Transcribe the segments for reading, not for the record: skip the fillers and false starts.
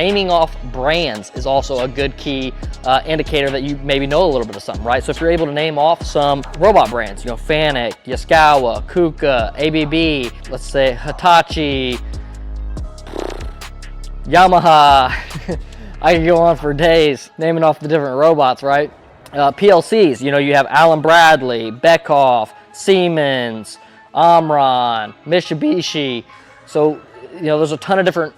Naming off brands is also a good key indicator that you maybe know a little bit of something, right? So if you're able to name off some robot brands, you know, Fanuc, Yaskawa, Kuka, ABB, let's say Hitachi, Yamaha, I can go on for days naming off the different robots, right? PLCs, you know, you have Allen Bradley, Beckhoff, Siemens, Omron, Mitsubishi. So, you know, there's a ton of different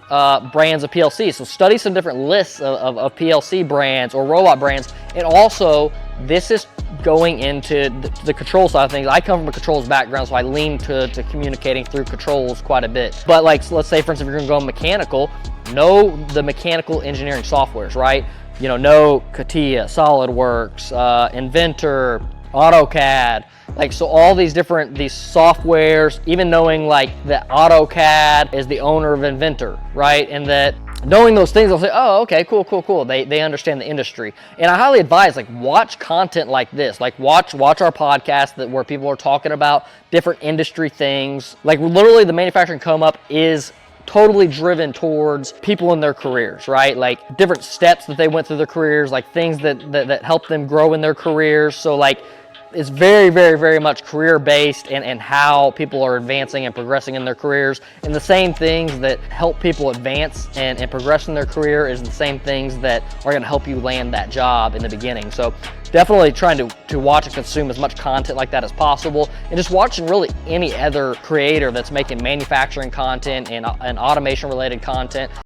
brands of PLC. So study some different lists of PLC brands or robot brands. And also, this is going into the control side of things. I come from a controls background, so I lean to communicating through controls quite a bit. But like, let's say, for instance, if you're gonna go mechanical, know the mechanical engineering softwares, right? You know CATIA, SolidWorks, Inventor, AutoCAD, like, so all these softwares, even knowing like that AutoCAD is the owner of Inventor, right? And that knowing those things, I'll say, oh, okay, cool. They understand the industry. And I highly advise, like, watch content like this, like watch our podcast where people are talking about different industry things. Like, literally the Manufacturing Come Up is totally driven towards people in their careers, right? Like different steps that they went through their careers, like things that helped them grow in their careers. So like, it's very much career based and how people are advancing and progressing in their careers. And the same things that help people advance and progress in their career is the same things that are going to help you land that job in the beginning. So definitely trying to watch and consume as much content like that as possible, and just watching really any other creator that's making manufacturing content and automation related content.